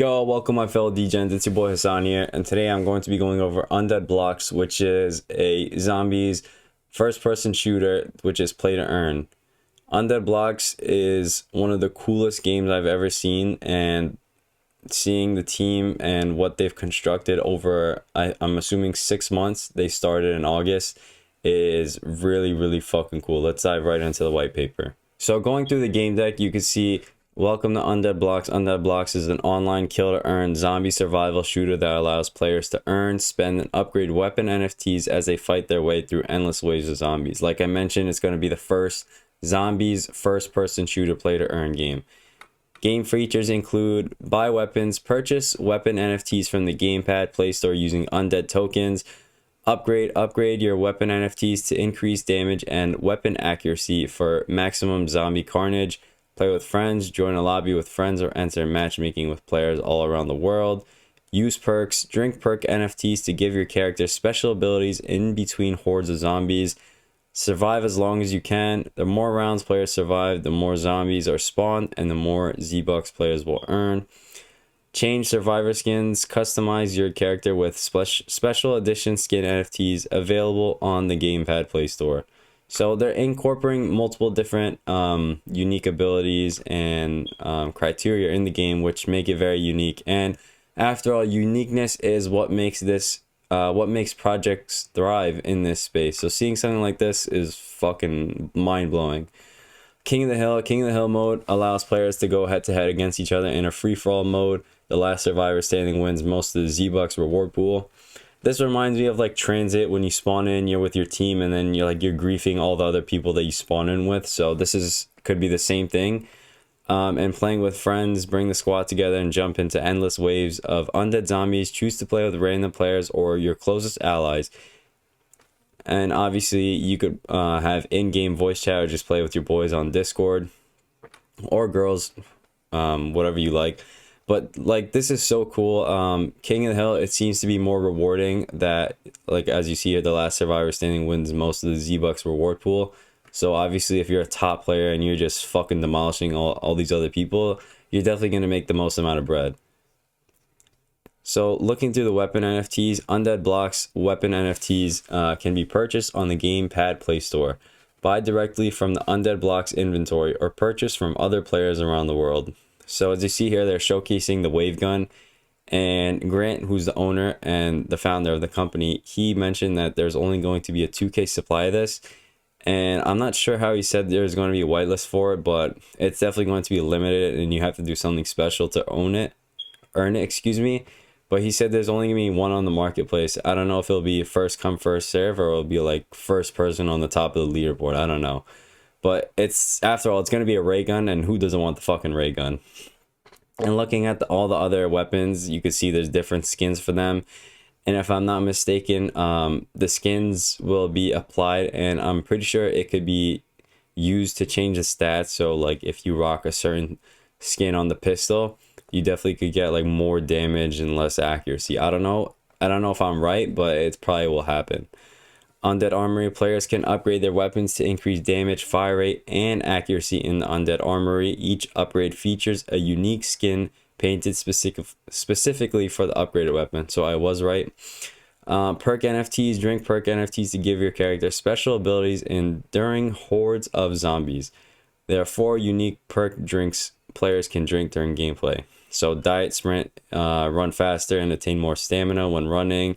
Yo, welcome my fellow DGens, it's your boy Hassan here, and today I'm going to be going over Undead Blocks, which is a zombies first-person shooter, which is play to earn. Undead Blocks is one of the coolest games I've ever seen, and seeing the team and what they've constructed over, I'm assuming 6 months, they started in August, is really, really fucking cool. Let's dive right into the white paper. So going through the game deck, you can see welcome to Undead Blocks. Undead Blocks is an online kill to earn zombie survival shooter that allows players to earn, spend, and upgrade weapon NFTs as they fight their way through endless waves of zombies. Like I mentioned, it's going to be the first zombies first-person shooter play to earn game. Game features include buy weapons, purchase weapon NFTs from the gamepad Play Store using Undead tokens, upgrade your weapon NFTs to increase damage and weapon accuracy for maximum zombie carnage, play with friends, join a lobby with friends, or enter matchmaking with players all around the world. Use perks, drink perk NFTs to give your character special abilities in between hordes of zombies. Survive as long as you can. The more rounds players survive, the more zombies are spawned, and the more Z-Bucks players will earn. Change survivor skins, customize your character with special edition skin NFTs available on the gamepad Play Store. So they're incorporating multiple different unique abilities and criteria in the game, which make it very unique. And after all, uniqueness is what makes projects thrive in this space. So seeing something like this is fucking mind-blowing. King of the Hill mode allows players to go head-to-head against each other in a free-for-all mode. The last survivor standing wins most of the Z-Bucks reward pool. This reminds me of like Transit. When you spawn in, you're with your team, and then you're griefing all the other people that you spawn in with. So this could be the same thing. And playing with friends, bring the squad together and jump into endless waves of undead zombies. Choose to play with random players or your closest allies. And obviously you could have in-game voice chat or just play with your boys on Discord or girls, whatever you like. But like, this is so cool. King of the Hill, it seems to be more rewarding. That, like, as you see here, the last survivor standing wins most of the Z-Bucks reward pool. So obviously if you're a top player and you're just fucking demolishing all these other people, you're definitely going to make the most amount of bread. So looking through the weapon NFTs, Undead Blocks weapon NFTs can be purchased on the gamepad Play Store. Buy directly from the Undead Blocks inventory or purchase from other players around the world. So as you see here, they're showcasing the wave gun, and Grant, who's the owner and the founder of the company, he mentioned that there's only going to be a 2K supply of this, and I'm not sure how he said there's going to be a whitelist for it, but it's definitely going to be limited, and you have to do something special to earn it, excuse me. But he said there's only gonna be one on the marketplace. I don't know if it'll be first come first serve, or it'll be like first person on the top of the leaderboard. I don't know. But it's, after all, it's going to be a ray gun, and who doesn't want the fucking ray gun? And looking at all the other weapons, you can see there's different skins for them. And if I'm not mistaken, the skins will be applied, and I'm pretty sure it could be used to change the stats. So like if you rock a certain skin on the pistol, you definitely could get like more damage and less accuracy. I don't know if I'm right, but it probably will happen. Undead Armory players can upgrade their weapons to increase damage, fire rate, and accuracy in the Undead Armory. Each upgrade features a unique skin painted specifically for the upgraded weapon. So I was right. Perk NFTs, drink perk NFTs to give your character special abilities during hordes of zombies. There are 4 unique perk drinks players can drink during gameplay. So diet sprint, run faster and attain more stamina when running.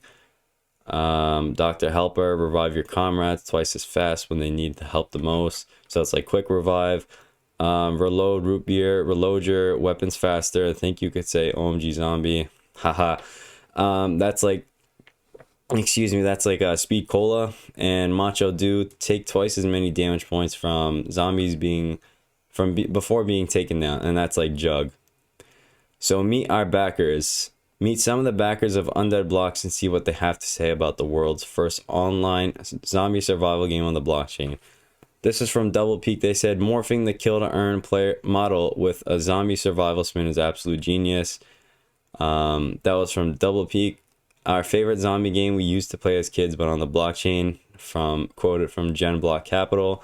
Dr. Helper, revive your comrades twice as fast when they need the help the most. So it's like quick revive. Reload root beer, reload your weapons faster. I think you could say OMG zombie. Haha. That's like, excuse me, that's like a speed cola. And Macho Do, take twice as many damage points from zombies before being taken down, and that's like Jug. So meet our backers. Meet some of the backers of Undead Blocks and see what they have to say about the world's first online zombie survival game on the blockchain. This is from Double Peak. They said, morphing the kill to earn player model with a zombie survival spin is absolute genius. That was from Double Peak. Our favorite zombie game we used to play as kids, but on the blockchain, quoted from Gen Block Capital.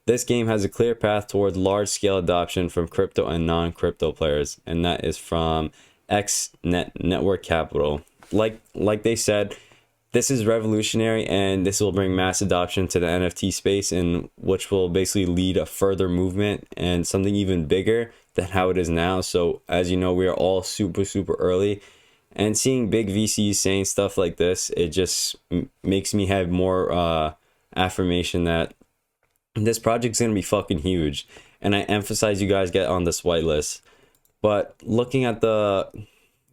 This game has a clear path towards large-scale adoption from crypto and non-crypto players, and that is from X network capital. Like they said, this is revolutionary, and this will bring mass adoption to the NFT space, and which will basically lead a further movement and something even bigger than how it is now. So as you know, we are all super early, and seeing big VCs saying stuff like this, it just makes me have more affirmation that this project's gonna be fucking huge. And I emphasize you guys get on this whitelist. But looking at the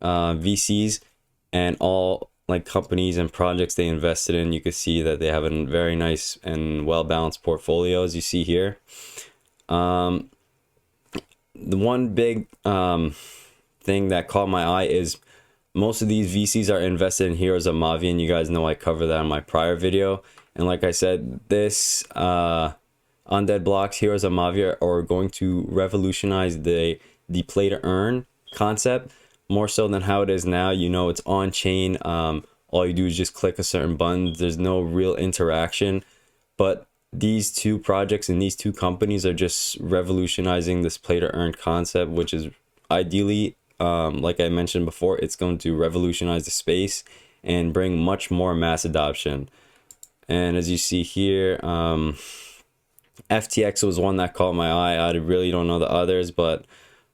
VCs and all like companies and projects they invested in, you can see that they have a very nice and well balanced portfolio, as you see here. The one big thing that caught my eye is most of these VCs are invested in Heroes of Mavia, and you guys know I covered that in my prior video. And like I said, this Undead Blocks, Heroes of Mavia are going to revolutionize the play to earn concept more so than how it is now. You know, it's on chain. All you do is just click a certain button. There's no real interaction. But these two projects and these two companies are just revolutionizing this play to earn concept, which is ideally, like I mentioned before, it's going to revolutionize the space and bring much more mass adoption. And as you see here, FTX was one that caught my eye. I really don't know the others, but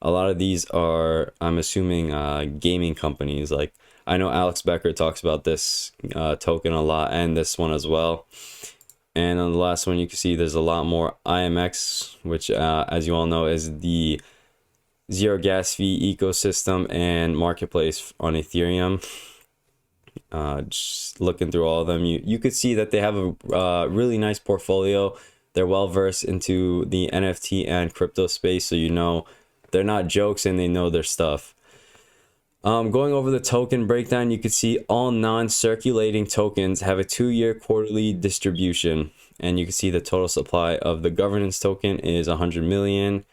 a lot of these are, I'm assuming, gaming companies. Like, I know Alex Becker talks about this token a lot, and this one as well. And on the last one, you can see there's a lot more. IMX, which, as you all know, is the zero gas fee ecosystem and marketplace on Ethereum. Just looking through all of them, you could see that they have a really nice portfolio. They're well versed into the NFT and crypto space, so you know they're not jokes and they know their stuff. Going over the token breakdown, you can see all non-circulating tokens have a 2-year quarterly distribution, and you can see the total supply of the governance token is 100 million.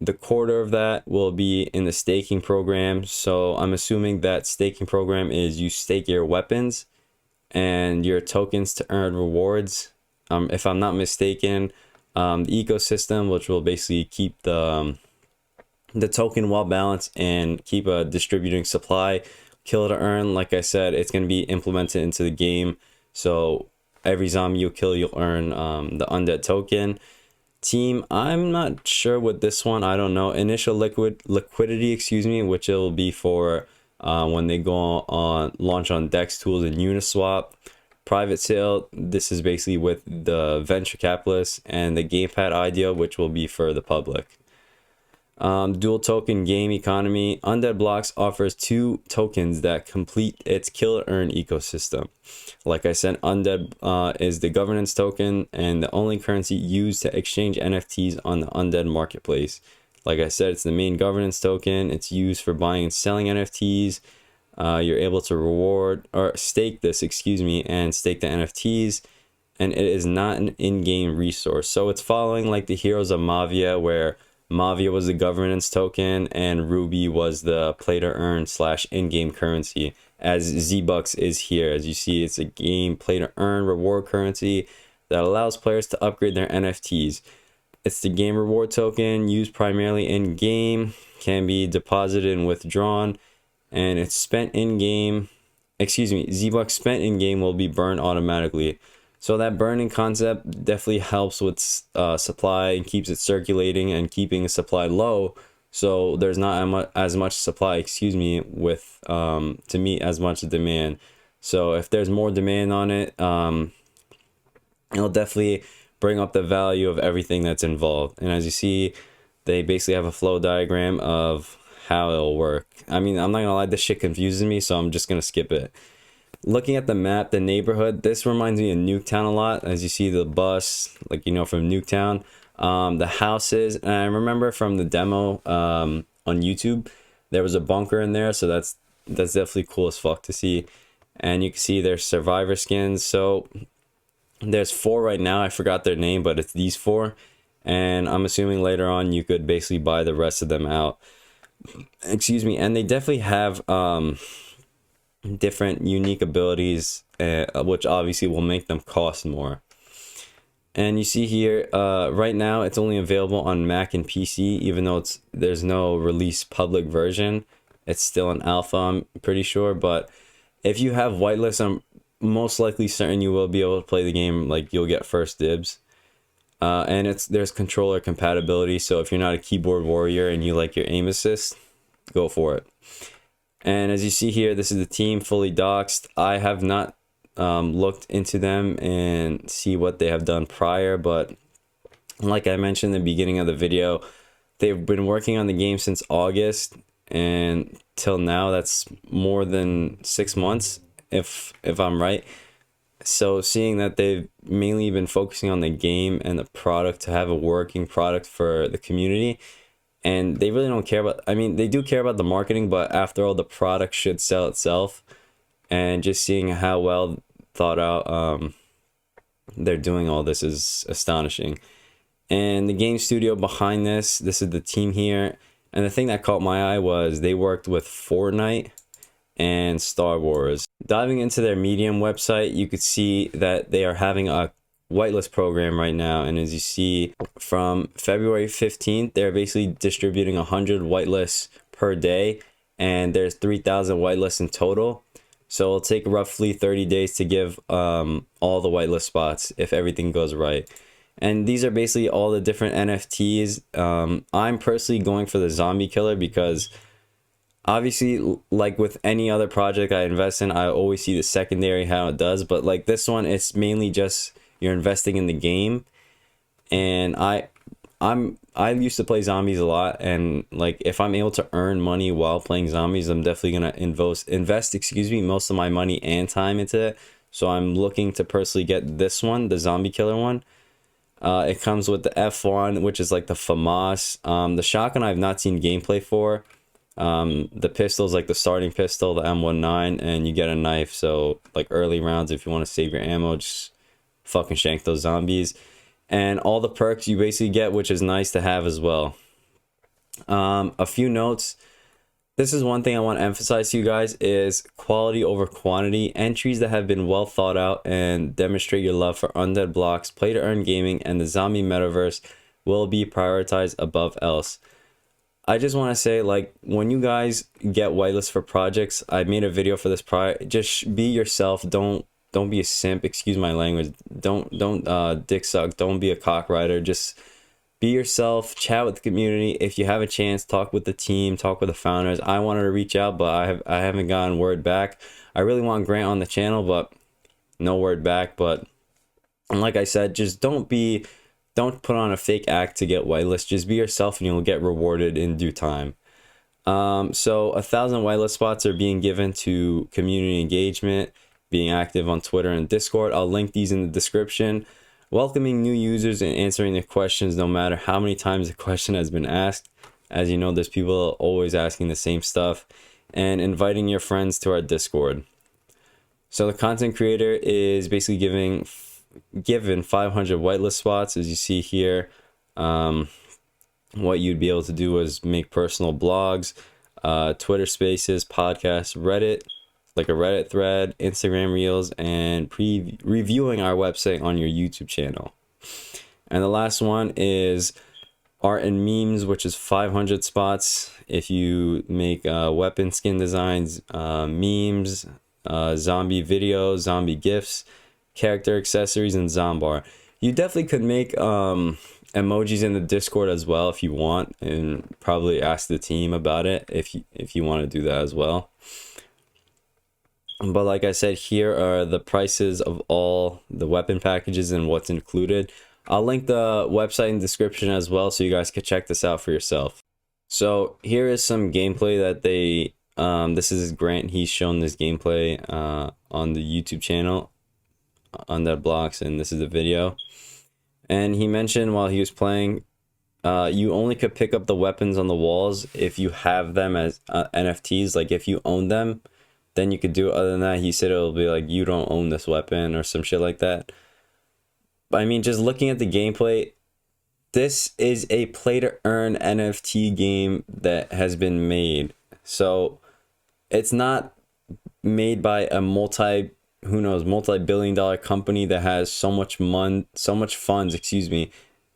The quarter of that will be in the staking program. So I'm assuming that staking program is you stake your weapons and your tokens to earn rewards. If I'm not mistaken, the ecosystem, which will basically keep the token well balanced and keep a distributing supply, kill to earn. Like I said, it's going to be implemented into the game. So every zombie you kill, you'll earn the undead token. Team, I'm not sure with this one. I don't know. Initial liquidity, which it will be for when they go on launch on Dex Tools and Uniswap. Private sale, this is basically with the venture capitalists, and the gamepad idea, which will be for the public. Dual token game economy. Undead Blocks offers 2 tokens that complete its kill to earn ecosystem. Like I said, Undead is the governance token and the only currency used to exchange NFTs on the Undead marketplace. Like I said, it's the main governance token. It's used for buying and selling NFTs. You're able to reward or stake this, and stake the NFTs. And it is not an in-game resource. So it's following like the Heroes of Mavia, where Mavia was the governance token and Ruby was the play to earn / in-game currency, as Z-Bucks is here. As you see, it's a game play to earn reward currency that allows players to upgrade their NFTs. It's the game reward token used primarily in game, can be deposited and withdrawn, and it's spent in game. Z-Bucks spent in game will be burned automatically. So that burning concept definitely helps with supply and keeps it circulating and keeping the supply low. So there's not as much supply, with to meet as much demand. So if there's more demand on it, it'll definitely bring up the value of everything that's involved. And as you see, they basically have a flow diagram of how it'll work. I mean, I'm not gonna lie, this shit confuses me, so I'm just gonna skip it. Looking at the map, the neighborhood, this reminds me of Nuketown a lot. As you see the bus, like, you know, from Nuketown. The houses, and I remember from the demo on YouTube, there was a bunker in there, so that's definitely cool as fuck to see. And you can see there's survivor skins. So there's 4 right now. I forgot their name, but it's these 4. And I'm assuming later on you could basically buy the rest of them out. And they definitely have different unique abilities, which obviously will make them cost more. And you see here, right now it's only available on Mac and PC, even though there's no release public version. It's still an alpha, I'm pretty sure, but if you have whitelist, I'm most likely certain you will be able to play the game. Like, you'll get first dibs. And there's controller compatibility, so if you're not a keyboard warrior and you like your aim assist, go for it. And as you see here, this is the team fully doxed. I have not looked into them and see what they have done prior, but like I mentioned in the beginning of the video, they've been working on the game since August, and till now, that's more than 6 months, if I'm right. So seeing that they've mainly been focusing on the game and the product to have a working product for the community, and they really don't care about, I mean, they do care about the marketing, but after all, the product should sell itself. And just seeing how well thought out they're doing all this is astonishing. And the game studio behind this is the team here. And the thing that caught my eye was they worked with Fortnite and Star Wars. Diving into their Medium website, you could see that they are having a whitelist program right now. And as you see, from February 15th, they're basically distributing 100 whitelists per day. And there's 3,000 whitelists in total. So it'll take roughly 30 days to give all the whitelist spots if everything goes right. And these are basically all the different NFTs. I'm personally going for the zombie killer because obviously, like with any other project I invest in, I always see the secondary, how it does. But like this one, it's mainly just you're investing in the game. And I used to play zombies a lot, and like if I'm able to earn money while playing zombies, I'm definitely gonna invest most of my money and time into it. So I'm looking to personally get this one, the zombie killer one. It comes with the F1, which is like the FAMAS. The shotgun I've not seen gameplay for. The pistol's like the starting pistol, the M19, and you get a knife. So like early rounds, if you want to save your ammo, just fucking shank those zombies. And all the perks you basically get, which is nice to have as well. A few notes. This is one thing I want to emphasize to you guys is quality over quantity. Entries that have been well thought out and demonstrate your love for Undead Blocks, play to earn gaming, and the zombie metaverse will be prioritized above else. I just want to say, like, when you guys get whitelist for projects, I made a video for this prior. Just be yourself. Don't be a simp. Excuse my language. Don't dick suck. Don't be a cock rider. Just be yourself. Chat with the community. If you have a chance, talk with the team. Talk with the founders. I wanted to reach out, but I haven't gotten word back. I really want Grant on the channel, but no word back. But and like I said, just don't put on a fake act to get whitelist. Just be yourself, and you'll get rewarded in due time. So 1,000 whitelist spots are being given to community engagement, being active on Twitter and Discord. I'll link these in the description. Welcoming new users and answering their questions no matter how many times the question has been asked. As you know, there's people always asking the same stuff. And inviting your friends to our Discord. So the content creator is basically given 500 whitelist spots. As you see here, what you'd be able to do is make personal blogs, Twitter spaces, podcasts, Reddit, like a Reddit thread, Instagram reels, and reviewing our website on your YouTube channel. And the last one is art and memes, which is 500 spots. If you make weapon skin designs, memes, zombie videos, zombie gifs, character accessories, and Zombar. You definitely could make emojis in the Discord as well if you want, and probably ask the team about it if you want to do that as well. But like I said, here are the prices of all the weapon packages and what's included. I'll link the website in the description as well, so you guys can check this out for yourself. So here is some gameplay that they, this is Grant, he's shown this gameplay on the YouTube channel, Undead Blocks, and this is the video. And he mentioned while he was playing, you only could pick up the weapons on the walls if you have them as NFTs, like if you own them. Then you could do it. Other than that, he said it'll be like, you don't own this weapon or some shit like that. But I mean, just looking at the gameplay, this is a play to earn NFT game that has been made. So it's not made by a multi-billion dollar company that has so much funds,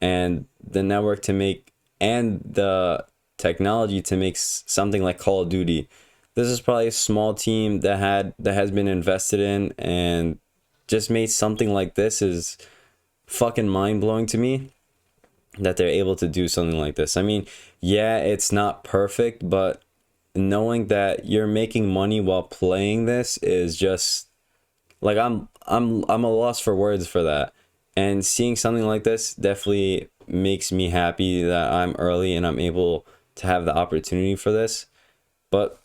and the network to make, and to technology to make something like Call of Duty. This is probably a small team that has been invested in, and just made something like this is fucking mind-blowing to me, that they're able to do something like this. I mean, yeah, it's not perfect, but knowing that you're making money while playing this is just like, I'm a loss for words for that. And seeing something like this definitely makes me happy that I'm early and I'm able to have the opportunity for this. But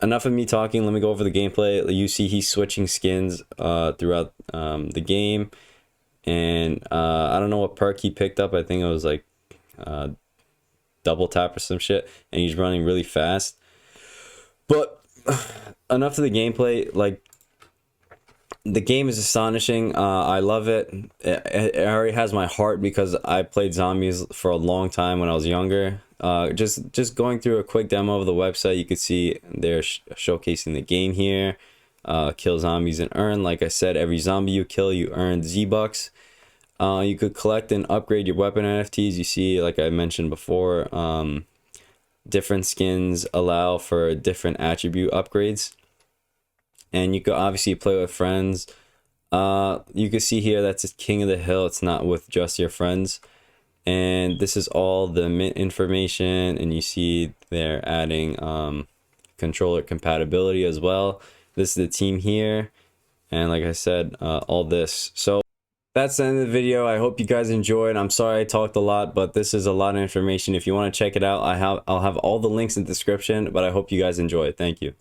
enough of me talking. Let me go over the gameplay. You see he's switching skins throughout the game. And I don't know what perk he picked up. I think it was like double tap or some shit. And he's running really fast. But enough of the gameplay. Like, the game is astonishing. I love it. It already has my heart because I played zombies for a long time when I was younger. Just going through a quick demo of the website, you could see they're showcasing the game here. Kill zombies and earn. Like I said, every zombie you kill, you earn Z-Bucks. You could collect and upgrade your weapon NFTs. You see, like I mentioned before, different skins allow for different attribute upgrades. And you could obviously play with friends. You can see here that's King of the Hill. It's not with just your friends. And this is all the mint information. And you see they're adding controller compatibility as well. This is the team here. And like I said, all this. So that's the end of the video. I hope you guys enjoyed. I'm sorry I talked a lot, but this is a lot of information. If you want to check it out, I'll have all the links in the description. But I hope you guys enjoy it. Thank you.